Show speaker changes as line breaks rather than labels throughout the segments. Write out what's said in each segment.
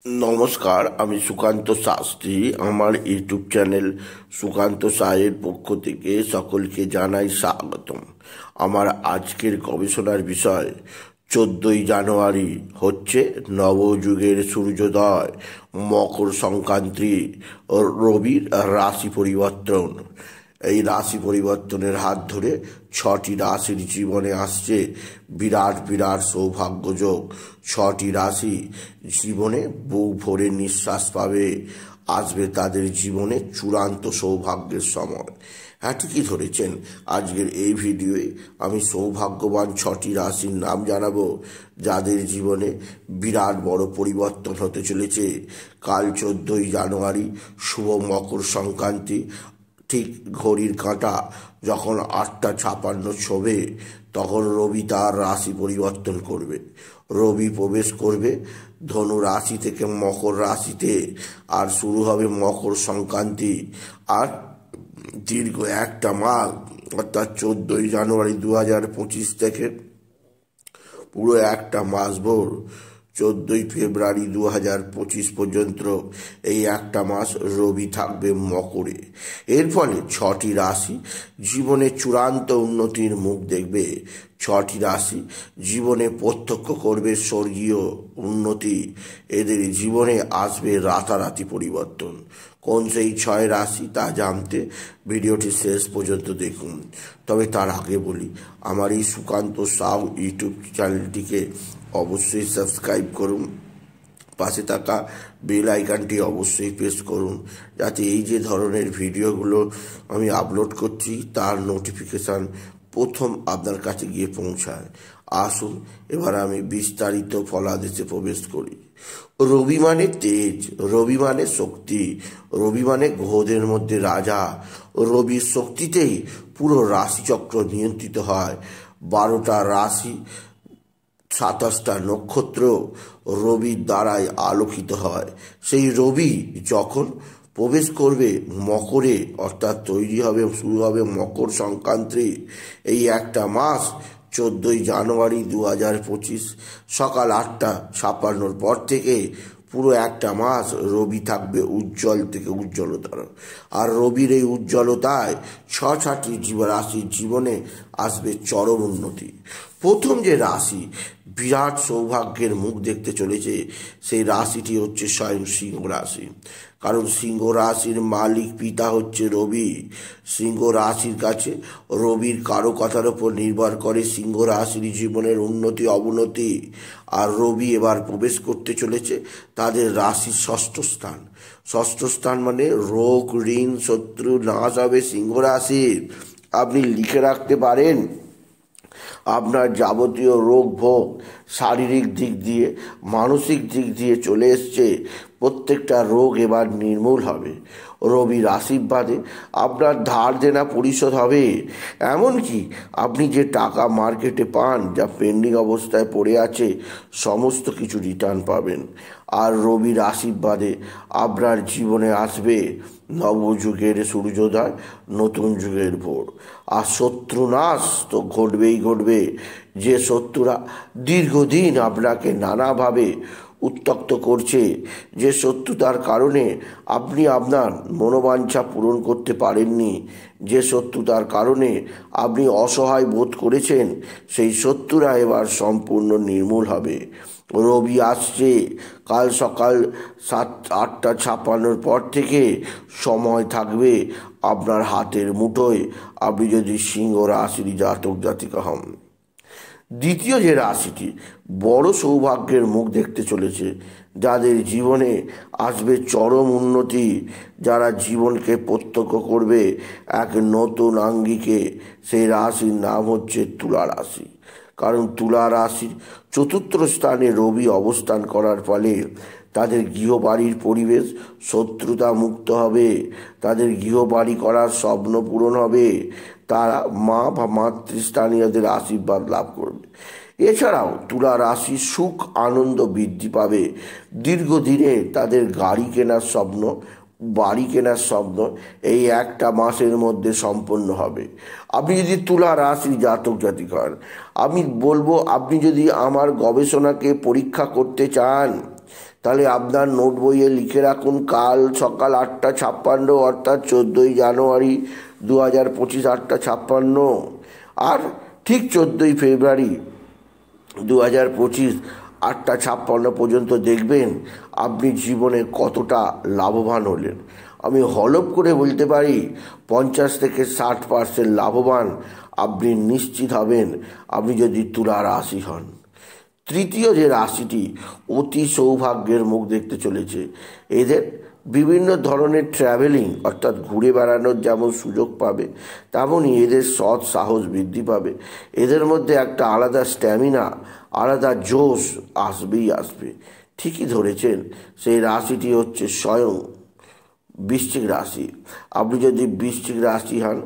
নমস্কার, আমি সুকান্ত শাস্ত্রী। আমার ইউটিউব চ্যানেল সুকান্ত সাহের পক্ষ থেকে সকলকে জানাই স্বাগতম। আমার আজকের গবেষণার বিষয় 14ই জানুয়ারি হচ্ছে নবযুগের সূর্যোদয়, মকর সংক্রান্তি ও রবির রাশি পরিবর্তন। এই রাশি পরিবর্তনের হাত ধরে 6টি রাশির জীবনে আসছে বিরাট বিরাট সৌভাগ্যযোগ। 6টি রাশি জীবনে বুক ভরে নিঃশ্বাস পাবে, আসবে তাদের জীবনে চূড়ান্ত সৌভাগ্যের সময়। হ্যাঁ, ঠিকই ধরেছেন। আজকের এই ভিডিওয়ে আমি সৌভাগ্যবান 6টি রাশির নাম জানাবো, যাদের জীবনে বিরাট বড় পরিবর্তন হতে চলেছে। কাল 14ই জানুয়ারি শুভ মকর সংক্রান্তি। ঠিক ঘড়ির কাঁটা যখন 8টা 56 ছোঁবে, তখন রবি তার রাশি পরিবর্তন করবে। রবি প্রবেশ করবে ধনু রাশি থেকে মকর রাশিতে, আর শুরু হবে মকর সংক্রান্তি। আর দীর্ঘ একটা মাস, অর্থাৎ 14ই জানুয়ারি 2025 থেকে পুরো একটা মাস ভোর 14ই ফেব্রুয়ারি 2025 পর্যন্ত এই একটা মাস রবি থাকবে মকরে। এর ফলে 6টি রাশি জীবনে চূড়ান্ত উন্নতির মুখ দেখবে। 6টি রাশি জীবনে প্রত্যক্ষ করবে স্বর্গীয় উন্নতি। এদের জীবনে আসবে রাতারাতি পরিবর্তন। কোন সেই 6 রাশি তা জানতে ভিডিওটি শেষ পর্যন্ত দেখুন। তবে তার আগে বলি, আমার এই সুকান্ত সাউ ইউটিউব চ্যানেলটিকে অবশ্যই সাবস্ক্রাইব করুন, পাশে থাকা বেল আইকনটি অবশ্যই প্রেস করুন, যাতে এই যে ধরনের ভিডিওগুলো আমি আপলোড করছি তার নোটিফিকেশান প্রথম আপনার কাছে গিয়ে পৌঁছায়। আসুন এবার আমি বিস্তারিত ফলাদেশে প্রবেশ করি। রবি মানে তেজ, রবি মানে শক্তি, রবি মানে গ্রহদের মধ্যে রাজা। রবির শক্তিতেই পুরো রাশিচক্র নিয়ন্ত্রিত হয়। 12টা রাশি, 27টা নক্ষত্র রবির দ্বারাই আলোকিত হয়। সেই রবি যখন প্রবেশ করবে মকরে, অর্থাৎ তৈরি হবে, শুরু হবে মকর সংক্রান্তি। এই একটা মাস 14ই জানুয়ারি 2025 সকাল 8টা 56 পর থেকে পুরো একটা মাস রবি থাকবে উজ্জ্বল থেকে উজ্জ্বলতর। আর রবির এই উজ্জ্বলতায় 6টি রাশির জীবনে আসবে চরম উন্নতি। প্রথম যে রাশি বিরাট সৌভাগ্যের মুখ দেখতে চলেছে, সেই রাশিটি হচ্ছে স্বয়ং সিংহ রাশি। কারণ সিংহ রাশির মালিক পিতা হচ্ছে রবি। সিংহ রাশির কাছে রবির কারো কথার ওপর নির্ভর করে সিংহ রাশির জীবনের উন্নতি অবনতি। আর রবি এবার প্রবেশ করতে চলেছে তাদের রাশির 6ষ্ঠ স্থান। 6ষ্ঠ স্থান মানে রোগ, ঋণ, শত্রু নাশ হবে সিংহ রাশির। আপনি লিখে রাখতে পারেন, আপনার যাবতীয় রোগ ভোগ শারীরিক দিক দিয়ে, মানসিক দিক দিয়ে চলে এসছে, প্রত্যেকটা রোগ এবার নির্মূল হবে। রবির আশীর্বাদে আপনার ধার দেনা পরিশোধ হবে। এমনকি আপনি যে টাকা মার্কেটে পান, যা পেন্ডিং অবস্থায় পড়ে আছে, সমস্ত কিছু রিটার্ন পাবেন। আর রবির আশীর্বাদে আপনার জীবনে আসবে নবযুগের সূর্যোদয়, নতুন যুগের ভোর। আর শত্রু নাশ তো ঘটবেই ঘটবে। যে শত্রুরা দীর্ঘদিন আপনাকে নানাভাবে উত্ত্যক্ত করছে, যে শত্রুতার কারণে আপনি আপনার মনোবাঞ্ছা পূরণ করতে পারেননি, যে শত্রুতার কারণে আপনি অসহায় বোধ করেছেন, সেই শত্রুরা এবার সম্পূর্ণ নির্মূল হবে। রবি আসছে কাল সকাল 8টা 56 পর থেকে। সময় থাকবে আপনার হাতের মুঠোয়, আপনি যদি সিংহ রাশির জাতক জাতিকা হন। দ্বিতীয় যে রাশিটি বড় সৌভাগ্যের মুখ দেখতে চলেছে, যাদের জীবনে আসবে চরম উন্নতি, যারা জীবনকে প্রত্যক্ষ করবে এক নতুন আঙ্গিকে, সেই রাশির নাম হচ্ছে তুলা রাশি। কারণ তুলা রাশির 4র্থ স্থানে রবি অবস্থান করার ফলে তাদের গৃহবাড়ির পরিবেশ শত্রুতা মুক্ত হবে, তাদের গৃহবাড়ি করার স্বপ্ন পূরণ হবে, তারা মা বা মাতৃস্থানীয়দের আশীর্বাদ লাভ করবে। এছাড়াও তুলা রাশি সুখ আনন্দ বৃদ্ধি পাবে। দীর্ঘদিনে তাদের গাড়ি কেনার স্বপ্ন, বাড়ি কেনার স্বপ্ন এই একটা মাসের মধ্যে সম্পন্ন হবে। আপনি যদি তুলা রাশির জাতক জাতিক হন, আমি বলবো, আপনি যদি আমার গবেষণাকে পরীক্ষা করতে চান, তাহলে আপনার নোট বইয়ে লিখে রাখুন, কাল সকাল 8:56 অর্থাৎ 14ই জানুয়ারি 2025 8:56, আর ঠিক 14ই ফেব্রুয়ারি 2025 8:56 পর্যন্ত দেখবেন আপনি জীবনে কতটা লাভবান হলেন। আমি হলফ করে বলতে পারি 50 থেকে 60% লাভবান আপনি নিশ্চিত হবেন, আপনি যদি তুলা রাশি হন। তৃতীয় যে রাশিটি অতি সৌভাগ্যের মুখ দেখতে চলেছে, এদের বিভিন্ন ধরনের ট্রাভেলিং অর্থাৎ ঘুরে বেড়ানোর যেমন সুযোগ পাবে, তেমনই এদের সৎ সাহস বৃদ্ধি পাবে। এদের মধ্যে একটা আলাদা স্ট্যামিনা, আলাদা জোশ আসবেই আসবে। ঠিকই ধরেছেন, সেই রাশিটি হচ্ছে স্বয়ং বৃশ্চিক রাশি। আপনি যদি বৃশ্চিক রাশি হন,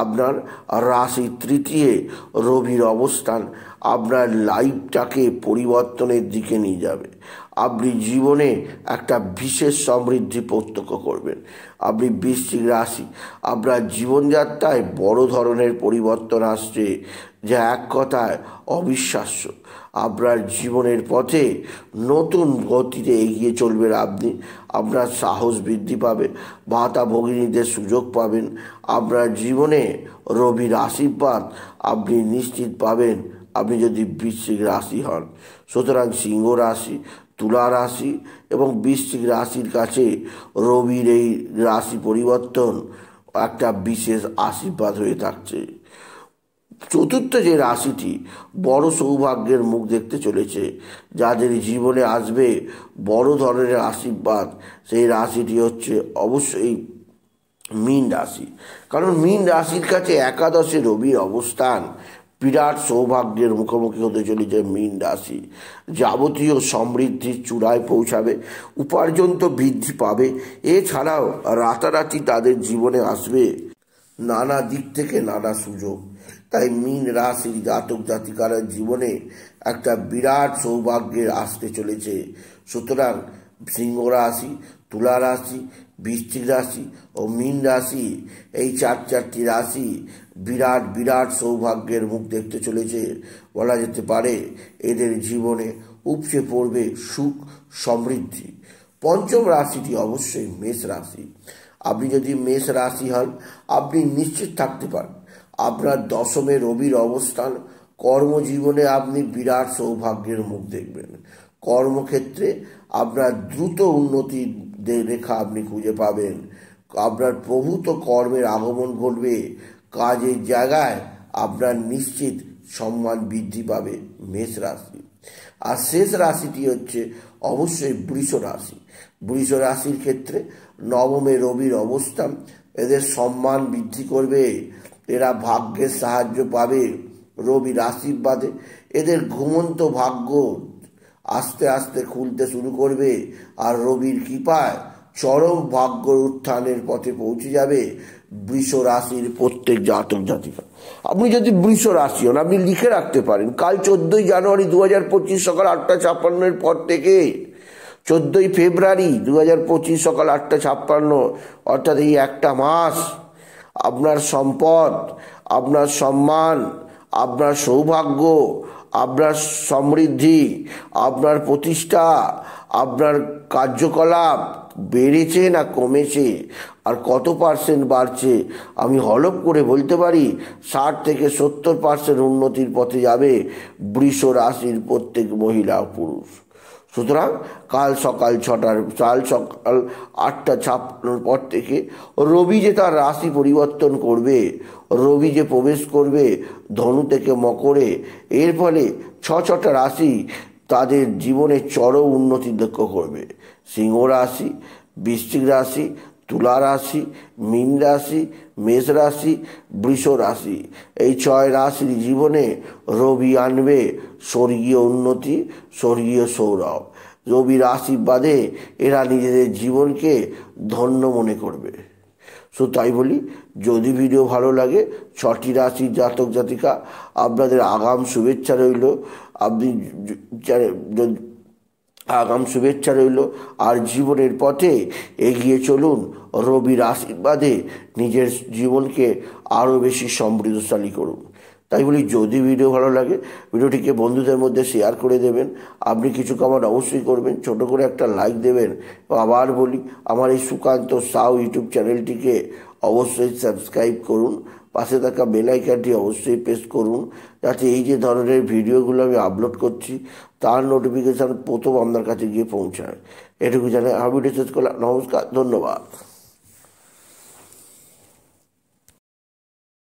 আপনার রাশি তৃতীয় রবির অবস্থান আপনার লাইফটাকে পরিবর্তনের দিকে নিয়ে যাবে। আপনি জীবনে একটা বিশেষ সমৃদ্ধি প্রত্যক্ষ করবেন। আপনি বৃশ্চিক রাশি, আপনার জীবনযাত্রায় বড় ধরনের পরিবর্তন আসছে, যা এক কথায় অবিশ্বাস্য। আপনার জীবনের পথে নতুন গতিতে এগিয়ে চলবেন আপনি। আপনার সাহস বৃদ্ধি পাবে, ভাতা ভগিনীদের সুযোগ পাবেন। আপনার জীবনে রবির আশীর্বাদ আপনি নিশ্চিত পাবেন আপনি যদি বৃশ্চিক রাশি হন। সুতরাং সিংহ রাশি, তুলা রাশি এবং বৃশ্চিক রাশির কাছে রবির এই রাশি পরিবর্তন একটা বিশেষ আশীর্বাদ হয়ে থাকছে। চতুর্থ যে রাশিটি বড় সৌভাগ্যের মুখ দেখতে চলেছে, যাদের জীবনে আসবে বড় ধরনের আশীর্বাদ, সেই রাশিটি হচ্ছে অবশ্যই মীন রাশি। কারণ মীন রাশির কাছে একাদশে রবির অবস্থান বিরাট সৌভাগ্যের মুখোমুখি হতে চলেছে মীন রাশি। যাবতীয় সমৃদ্ধির চূড়ায় পৌঁছাবে, উপার্জন তো বৃদ্ধি পাবে, এছাড়াও রাতারাতি তাদের জীবনে আসবে নানা দিক থেকে নানা সুযোগ। তাই মীন রাশির জাতক জাতিকারা জীবনে একটা বিরাট সৌভাগ্যের আসতে চলেছে। সুতরাং সিংহ রাশি, তুলা রাশি, বৃশ্চিক রাশি ও মীন রাশি, এই চারটি রাশি বিরাট বিরাট সৌভাগ্যের মুখ দেখতে চলেছে। বলা যেতে পারে এদের জীবনে উপচে পড়বে সুখ সমৃদ্ধি। পঞ্চম রাশিটি অবশ্যই মেষ রাশি। আপনি যদি মেষ রাশি হন, আপনি নিশ্চিত থাকতে পারেন আপনার দশমে রবির অবস্থান কর্মজীবনে আপনি বিরাট সৌভাগ্যের মুখ দেখবেন। কর্মক্ষেত্রে আপনার দ্রুত উন্নতির রেখা আপনি খুঁজে পাবেন। আপনার প্রভূত কর্মের আগমন ঘটবে। কাজের জায়গায় আপনার নিশ্চিত সম্মান বৃদ্ধি পাবে মেষ রাশি। আর শেষ রাশিটি হচ্ছে অবশ্যই বৃষ রাশি। বৃষ রাশির ক্ষেত্রে নবমে রবির অবস্থান এদের সম্মান বৃদ্ধি করবে। এরা ভাগ্যের সাহায্য পাবে রবির আশীর্বাদে। এদের ঘুমন্ত ভাগ্য আস্তে আস্তে খুলতে শুরু করবে, আর রবির কৃপায় চরম ভাগ্য উত্থানের পথে পৌঁছে যাবে বৃষ রাশির প্রত্যেক জাতক জাতিকা। আপনি যদি বৃষ রাশি হন, আপনি লিখে রাখতে পারেন কাল 14ই জানুয়ারি 2025 সকাল 8:56 পর থেকে 14ই ফেব্রুয়ারি 2025 সকাল 8:56, অর্থাৎ এই একটা মাস আপনার সম্পদ, আপনার সম্মান, আপনার সৌভাগ্য, আপনার সমৃদ্ধি, আপনার প্রতিষ্ঠা, আপনার কার্যকলাপ বেড়েছে না কমেছে, আর কত পার্সেন্ট বাড়ছে, আমি হলফ করে বলতে পারি 60 থেকে 70% উন্নতির পথে যাবে বৃষ রাশির প্রত্যেক মহিলা ও পুরুষ। সুতরাং কাল সকাল 8:56 পর থেকে রবি যে তার রাশি পরিবর্তন করবে, রবি যে প্রবেশ করবে ধনু থেকে মকরে, এর ফলে ছটা রাশি তাদের জীবনে চরম উন্নতি লক্ষ্য করবে। সিংহ রাশি, বৃশ্চিক রাশি, তুলা রাশি, মীন রাশি, মেষ রাশি, বৃষ রাশি, এই 6 রাশির জীবনে রবি আনবে স্বর্গীয় উন্নতি, স্বর্গীয় সৌরভ। রবির আশীর্বাদে এরা নিজেদের জীবনকে ধন্য মনে করবে। তাই বলি, যদি ভিডিও ভালো লাগে 6টি রাশির জাতক জাতিকা আপনাদের আগাম শুভেচ্ছা রইল। আপনি আগাম শুভেচ্ছা রইল, আর জীবনের পথে এগিয়ে চলুন। রবির আশীর্বাদে নিজের জীবনকে আরও বেশি সমৃদ্ধশালী করুন। তাই বলি, যদি ভিডিও ভালো লাগে ভিডিওটিকে বন্ধুদের মধ্যে শেয়ার করে দেবেন। আপনি কিছু কমেন্ট অবশ্যই করবেন, ছোট করে একটা লাইক দেবেন। আবার বলি, আমার এই সুকান্ত সাউ ইউটিউব চ্যানেলটিকে অবশ্যই সাবস্ক্রাইব করুন, পাশে থাকা বেল আইকনটি অবশ্যই প্রেস করুন, যাতে এই যে ধরনের ভিডিওগুলো আমি আপলোড করছি তার নোটিফিকেশান প্রথম আপনার কাছে গিয়ে পৌঁছায়। এটুকু জানাই আমি ভিডিও শেষ করলাম। নমস্কার, ধন্যবাদ।